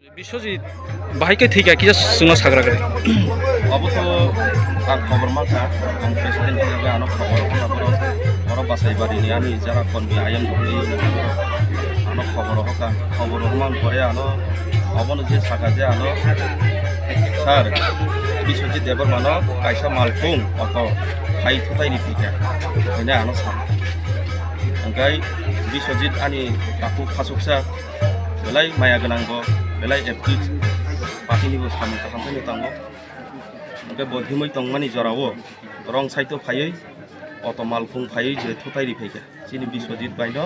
Biশ্বজিৎ bahai ঠিক কি সুনা সাগরা করে অবশ্য আর খবর মাখা প্রেসিডেন্ট হিসাবে আনো খবর বড় বাসাই বাড়ি আমি যারা কনবি আইএম আনো খবর হমান পরে আনো অবন যে সাকা যে আনো স্যার বিশ্বজিৎ দেবর মানো কাইসা মালফুং অত হাই থুতাইনি পিকা এনে আনো সাম ओमफ्राय বিশ্বজিৎ আনি তাকু খাসুকসা belai maya genanggo belai FP পার্টিনিবো সামনে খামফাইनो tango ओमफ्राय बहिमै तंमानि जरावो रं साइतो फायै अट मालफुं फायै जे थुताइरि फैखा जिनि বিশ্বজিৎ বাইनो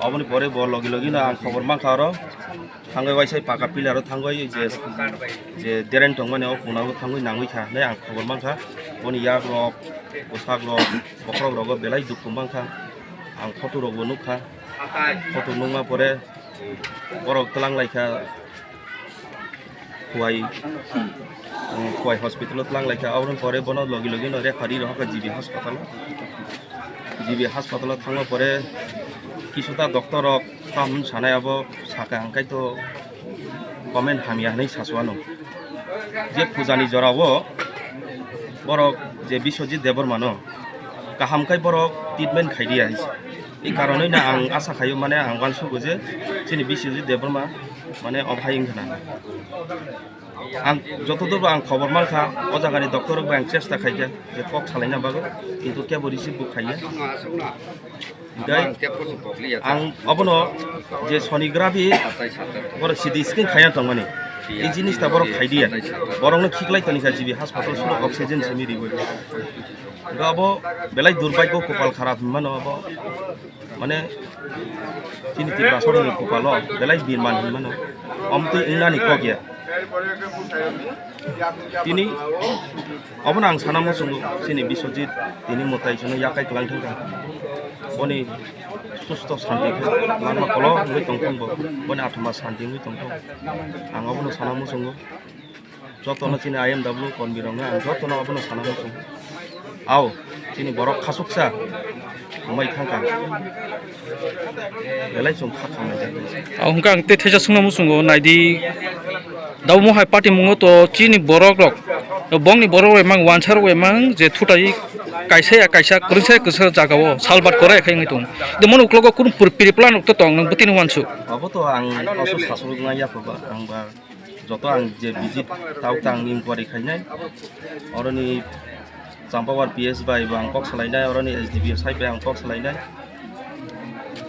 अबनि परे ब लगे लगे ना आं खबर माखा आरो थांगाय वाइसाय पाका पिलारो थांगाय जे देरेन तंमानि अ पुनाबो थांगाय नांगै खा नै आं खबर माखा बनि याग रक पोसाक रक बखरक रक बेलाय दुखु माखा आं फटो रकबो नुखा फटो नुमा परे borok telang laika kuai hospital telang laika auron pore bono logi logi no refari roh ka jibi hospital thangno pore kisuta doctor rok kam sanai abo saka angkai to comment hamia nei saswano je pujani jorabo borok je Biswajit দেবর mano kahamkai borok treatment khaidia এই কারণে না আং আশা খাইও মানে আং বানসুগো যে যিনি বিশ্বজিৎ দেববর্মা মানে অভাইং होना आं যতদূর आं खबर मानखा अ जागानि डक्टरबो आं चेष्टा खाइया जे कक सालायना बागो किन्तु केबो रिसिभ बो खाइया आं अबनो जे सोनिग्राफि बर सिडि स्किन खाइना दंमानि এই জিনিসটা বড় খাইদিয়া বরং খিকলাই তনিকা জিবি হাসপাতাল সুলো অক্সিজেন সেমিরি বই গাবো বেলাই দুর্ভাগ্য কপাল খারাপ মানো আবো মানে তিনি তিব্রা সরনি কপাল বেলাই বিরমান মানো অমতি ইংনানি কগিয়া তিনি অবনা আং সানামো সঙ্গ সিনি বিশ্বজিৎ তিনি মতাই সঙ্গে ইয়াকাই ক্লাंथों বনি সুস্থ শান্তি লাमा কল হই তংথंबो বনি আত্मा শান্তি হই তংথं आं अबनो सानामो संगो जतनो चिनि IMW कनबिरंगा आं जतनो अबनो सानामो संगो आव चिनि बरक खासुकसा मै थांका बेलाय सं खाखामनाय जायो हुंका अंते थेजा सुंनामो संगो नाइदि दाउ महाय पार्टी मुङो तो चिनि बरक रक बंगनि बरक एमां वानसार एमां जे थुटाइ काइसा करसे कसर जागाव सालबात करे खायङै दं देमन उक्लगो कुन प्रिप्लान उक्त तंग नों बतिनि वानसु अब तो आं असु सासुङा याफबा आंबा जत आं जे विजिट ताउतां इनक्वारी खायनाय अरनि जाम्पावार PS बाय आं कक सालायनाय अरनि SDB साइ बाय आं कक सालायनाय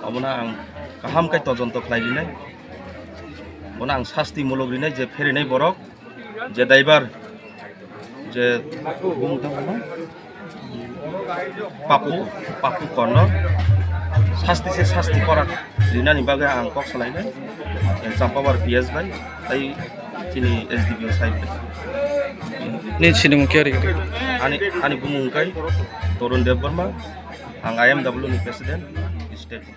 अबना आं गाहामकाय तजन्त खालायलिनाय बना आं शास्ति मुलुगरिनाय जे फेरिनाय बरक जे दाइबार जे पापु कर्ण शास्ति करा लिनानि बागै आं कक सालायनाय जाम्पावार PS बाय ताइ चिनि SDB साइ नि सिनेमा केरि ani bumungkai Torun Deborma ang IMW ni President State